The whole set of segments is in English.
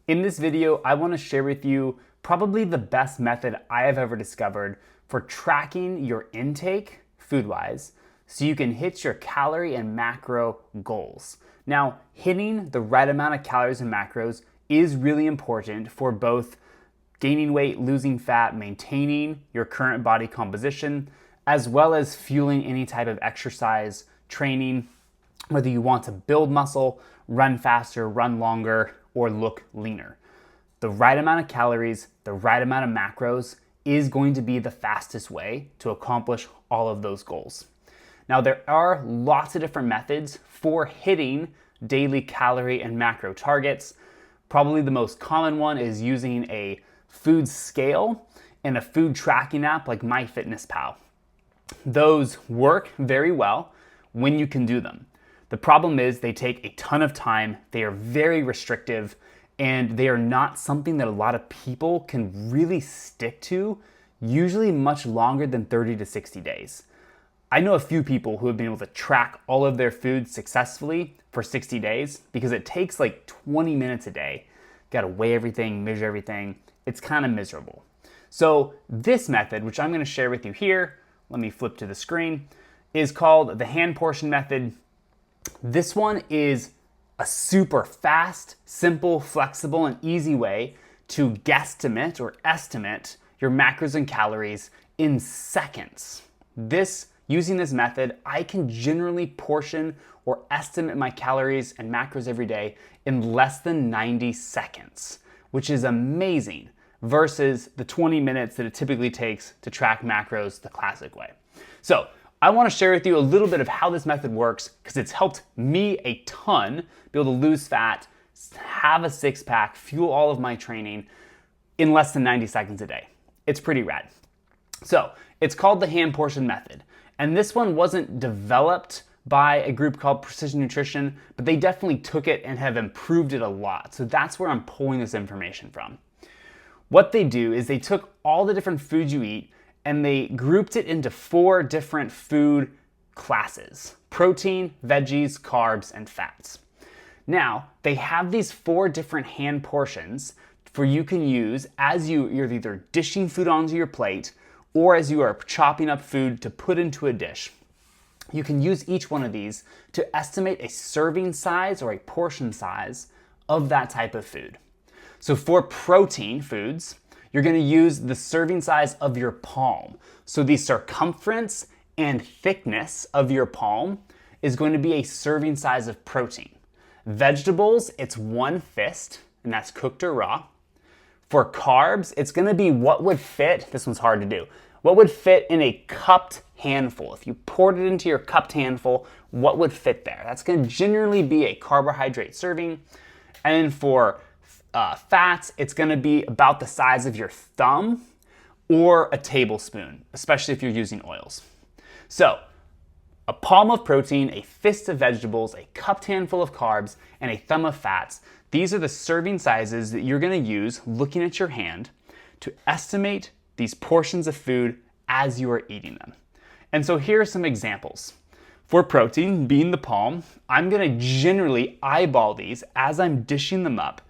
In this video, I want to share with you probably the best method I have ever discovered for tracking your intake food-wise so you can hit your calorie and macro goals. Now, hitting the right amount of calories and macros is really important for both gaining weight, losing fat, maintaining your current body composition, as well as fueling any type of exercise, training, whether you want to build muscle, run faster, run longer, or look leaner. The right amount of calories, the right amount of macros is going to be the fastest way to accomplish all of those goals. Now, there are lots of different methods for hitting daily calorie and macro targets. Probably the most common one is using a food scale and a food tracking app like MyFitnessPal. Those work very well when you can do them. The problem is they take a ton of time, they are very restrictive, and they are not something that a lot of people can really stick to, usually much longer than 30 to 60 days. I know a few people who have been able to track all of their food successfully for 60 days because it takes like 20 minutes a day. You gotta weigh everything, measure everything. It's kind of miserable. So this method, which I'm gonna share with you here, let me flip to the screen, is called the hand portion method. This one is a super fast, simple, flexible, and easy way to guesstimate or estimate your macros and calories in seconds. Using this method, I can generally portion or estimate my calories and macros every day in less than 90 seconds, which is amazing versus the 20 minutes that it typically takes to track macros the classic way. So I want to share with you a little bit of how this method works because it's helped me a ton be able to lose fat, have a six-pack, fuel all of my training in less than 90 seconds a day. It's pretty rad. So it's called the hand portion method. And this one wasn't developed by a group called Precision Nutrition, but they definitely took it and have improved it a lot. So that's where I'm pulling this information from. What they do is they took all the different foods you eat and they grouped it into 4 different food classes: protein, veggies, carbs, and fats. Now, they have these 4 different hand portions for you can use as you're either dishing food onto your plate or as you are chopping up food to put into a dish. You can use each one of these to estimate a serving size or a portion size of that type of food. So for protein foods, you're gonna use the serving size of your palm. So the circumference and thickness of your palm is going to be a serving size of protein. Vegetables, it's 1 fist, and that's cooked or raw. For carbs, it's gonna be what would fit, this one's hard to do, what would fit in a cupped handful. If you poured it into your cupped handful, what would fit there? That's gonna generally be a carbohydrate serving. And for fats, it's gonna be about the size of your thumb or a tablespoon, especially if you're using oils. So, a palm of protein, a fist of vegetables, a cupped handful of carbs, and a thumb of fats. These are the serving sizes that you're gonna use looking at your hand to estimate these portions of food as you are eating them. And so here are some examples. For protein, being the palm, I'm gonna generally eyeball these as I'm dishing them up.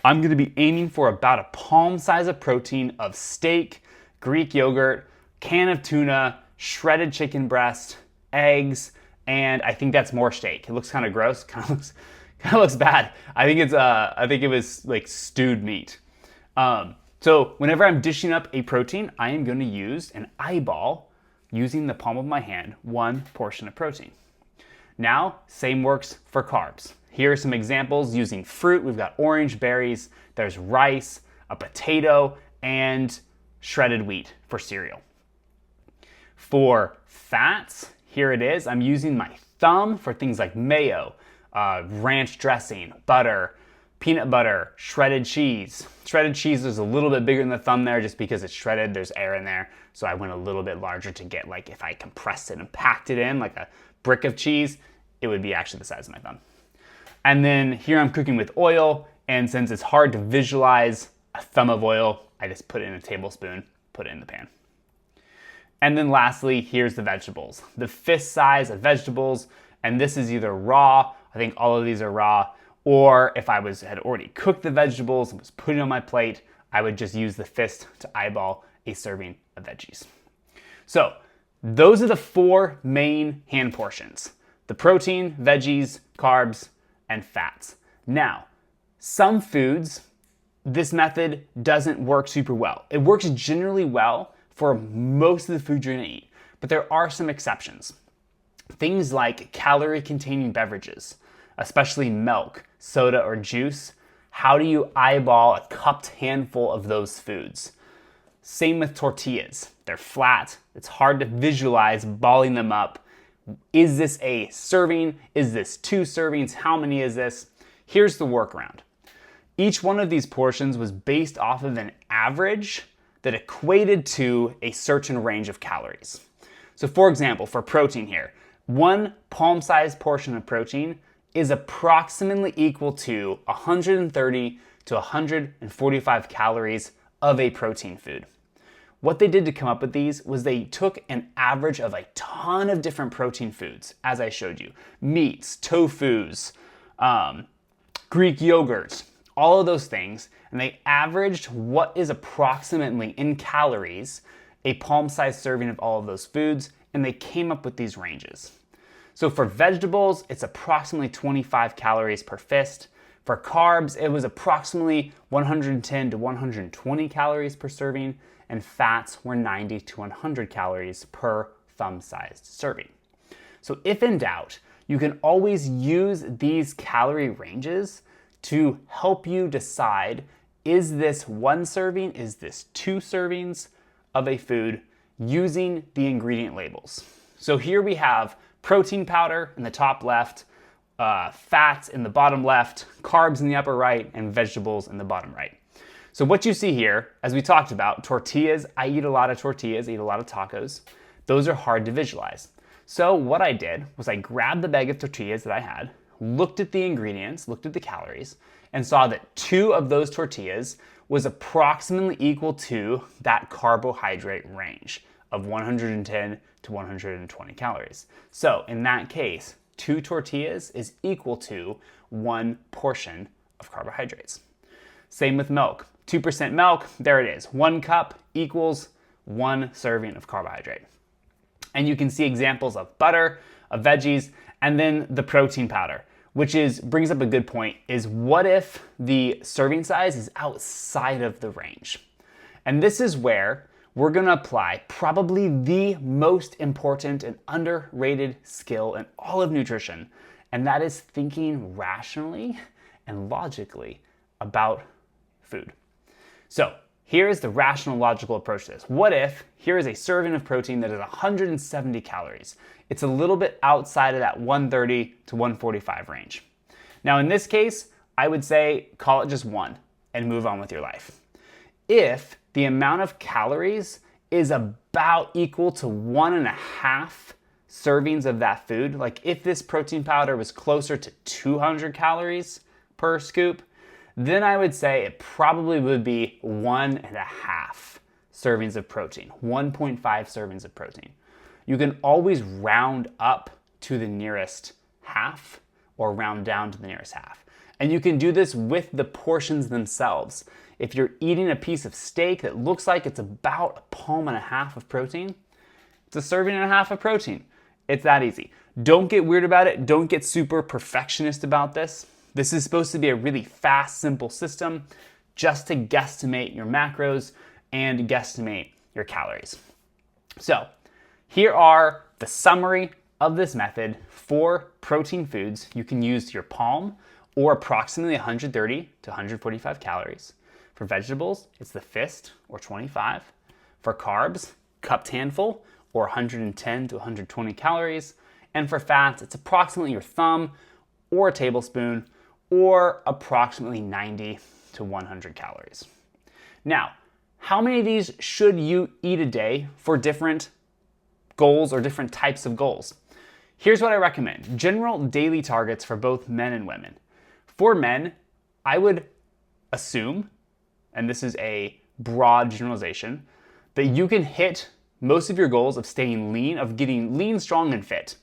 I'm gonna be aiming for about a palm size of protein of steak, Greek yogurt, can of tuna, shredded chicken breast, eggs, and I think that's more steak. It looks kind of gross, kind of looks bad. I think it was like stewed meat. So whenever I'm dishing up a protein, I am gonna use an eyeball using the palm of my hand, 1 portion of protein. Now, same works for carbs. Here are some examples using fruit. We've got orange, berries, there's rice, a potato, and shredded wheat for cereal. For fats, here it is. I'm using my thumb for things like mayo, ranch dressing, butter, peanut butter, shredded cheese. Shredded cheese is a little bit bigger than the thumb there just because it's shredded, there's air in there. So I went a little bit larger to get, like, if I compressed it and packed it in like a brick of cheese, it would be actually the size of my thumb. And then here I'm cooking with oil, and since it's hard to visualize a thumb of oil, I just put it in a tablespoon, put it in the pan. And then lastly, here's the vegetables. The fist size of vegetables, and this is either raw, I think all of these are raw, Or if I had already cooked the vegetables and was putting it on my plate, I would just use the fist to eyeball a serving of veggies. So those are the 4 main hand portions: the protein, veggies, carbs, and fats. Now, some foods, this method doesn't work super well. It works generally well for most of the foods you're gonna eat, but there are some exceptions. Things like calorie-containing beverages, especially milk, soda, or juice. How do you eyeball a cupped handful of those foods? Same with tortillas. They're flat. It's hard to visualize balling them up. Is this a serving? Is this 2 servings? How many is this? Here's the workaround. Each one of these portions was based off of an average that equated to a certain range of calories. So for example, for protein here, 1 palm-sized portion of protein is approximately equal to 130 to 145 calories of a protein food. What they did to come up with these was they took an average of a ton of different protein foods, as I showed you. Meats, tofus, Greek yogurts, all of those things, and they averaged what is approximately in calories a palm-sized serving of all of those foods, and they came up with these ranges. So for vegetables, it's approximately 25 calories per fist. For carbs, it was approximately 110 to 120 calories per serving, and fats were 90 to 100 calories per thumb-sized serving. So if in doubt, you can always use these calorie ranges to help you decide, is this 1 serving, is this 2 servings of a food, using the ingredient labels. So here we have protein powder in the top left, fats in the bottom left, carbs in the upper right, and vegetables in the bottom right. So what you see here, as we talked about, tortillas, I eat a lot of tortillas, eat a lot of tacos. Those are hard to visualize. So what I did was I grabbed the bag of tortillas that I had, looked at the ingredients, looked at the calories, and saw that 2 of those tortillas was approximately equal to that carbohydrate range of 110 to 120 calories. So in that case, 2 tortillas is equal to 1 portion of carbohydrates. Same with milk. 2% milk, there it is. 1 cup equals 1 serving of carbohydrate. And you can see examples of butter, of veggies, and then the protein powder, which brings up a good point, is what if the serving size is outside of the range? And this is where we're gonna apply probably the most important and underrated skill in all of nutrition, and that is thinking rationally and logically about food. So here is the rational, logical approach to this. What if here is a serving of protein that is 170 calories? It's a little bit outside of that 130 to 145 range. Now in this case, I would say call it just 1 and move on with your life. If the amount of calories is about equal to 1.5 servings of that food, like if this protein powder was closer to 200 calories per scoop, then I would say it probably would be 1.5 servings of protein, 1.5 servings of protein. You can always round up to the nearest half or round down to the nearest half. And you can do this with the portions themselves. If you're eating a piece of steak that looks like it's about 1.5 palms of protein, it's a serving and a half of protein. It's that easy. Don't get weird about it. Don't get super perfectionist about this. This is supposed to be a really fast, simple system just to guesstimate your macros and guesstimate your calories. So here are the summary of this method for protein foods. You can use your palm or approximately 130 to 145 calories. For vegetables, it's the fist or 25. For carbs, cupped handful or 110 to 120 calories. And for fats, it's approximately your thumb or a tablespoon or approximately 90 to 100 calories. Now, how many of these should you eat a day for different goals or different types of goals? Here's what I recommend. General daily targets for both men and women. For men, I would assume, and this is a broad generalization, that you can hit most of your goals of staying lean, of getting lean, strong, and fit,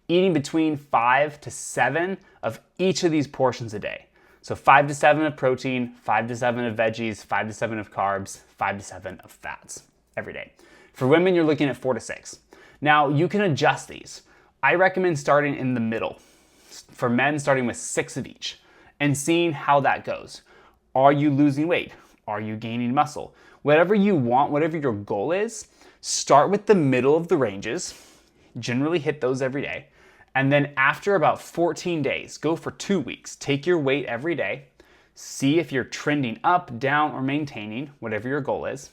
eating between 5 to 7 of each of these portions a day. So 5 to 7 of protein, 5 to 7 of veggies, 5 to 7 of carbs, 5 to 7 of fats every day. For women, you're looking at 4 to 6. Now, you can adjust these. I recommend starting in the middle. For men, starting with 6 of each and seeing how that goes. Are you losing weight? Are you gaining muscle? Whatever you want, whatever your goal is, start with the middle of the ranges. Generally hit those every day. And then after about 14 days, go for 2 weeks. Take your weight every day. See if you're trending up, down, or maintaining, whatever your goal is.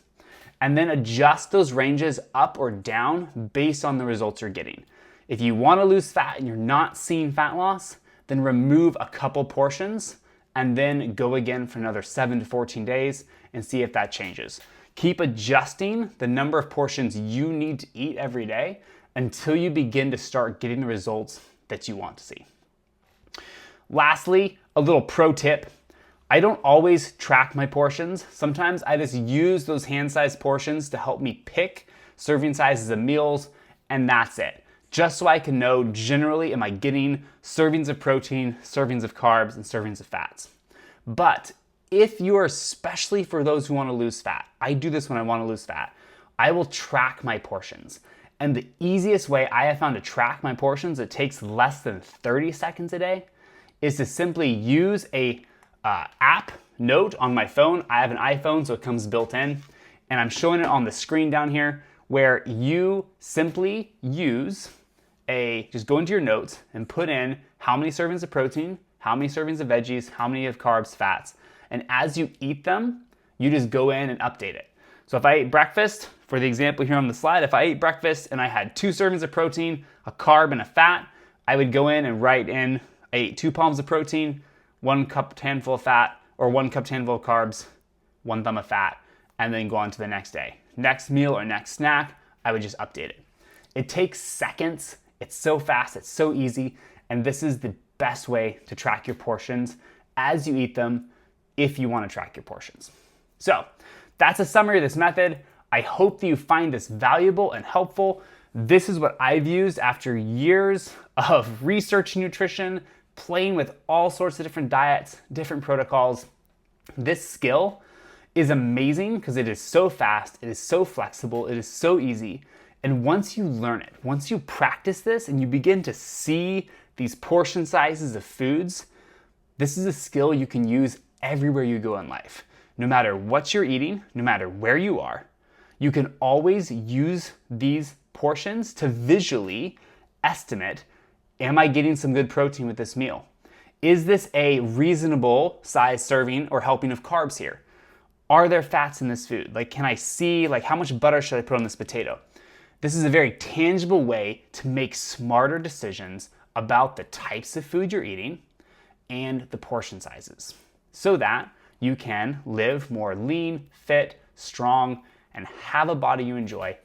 And then adjust those ranges up or down based on the results you're getting. If you want to lose fat and you're not seeing fat loss, then remove a couple portions and then go again for another 7 to 14 days and see if that changes. Keep adjusting the number of portions you need to eat every day until you begin to start getting the results that you want to see. Lastly, a little pro tip. I don't always track my portions. Sometimes I just use those hand-sized portions to help me pick serving sizes of meals, and that's it. Just so I can know generally am I getting servings of protein, servings of carbs, and servings of fats. But if you are, especially for those who want to lose fat, I do this when I want to lose fat, I will track my portions. And the easiest way I have found to track my portions, it takes less than 30 seconds a day, is to simply use a app note on my phone. I have an iPhone, so it comes built in, and I'm showing it on the screen down here, where you simply just go into your notes and put in how many servings of protein, how many servings of veggies, how many of carbs, fats. And as you eat them, you just go in and update it. So if I ate breakfast, for the example here on the slide, if I ate breakfast and I had 2 servings of protein, a carb, and a fat, I would go in and write in, I ate 2 palms of protein, 1 cup handful of fat, or 1 cup handful of carbs, 1 thumb of fat, and then go on to the next day. Next meal or next snack, I would just update it. It takes seconds. It's so fast, it's so easy, and this is the best way to track your portions as you eat them if you want to track your portions. So that's a summary of this method. I hope that you find this valuable and helpful. This is what I've used after years of researching nutrition, playing with all sorts of different diets, different protocols. This skill is amazing because it is so fast, it is so flexible, it is so easy. And once you learn it, once you practice this and you begin to see these portion sizes of foods, this is a skill you can use everywhere you go in life. No matter what you're eating, no matter where you are, you can always use these portions to visually estimate, am I getting some good protein with this meal? Is this a reasonable size serving or helping of carbs here? Are there fats in this food? Can I see, how much butter should I put on this potato? This is a very tangible way to make smarter decisions about the types of food you're eating and the portion sizes so that you can live more lean, fit, strong, and have a body you enjoy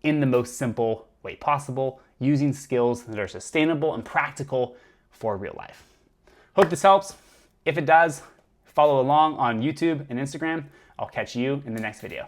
in the most simple way possible, using skills that are sustainable and practical for real life. Hope this helps. If it does, follow along on YouTube and Instagram. I'll catch you in the next video.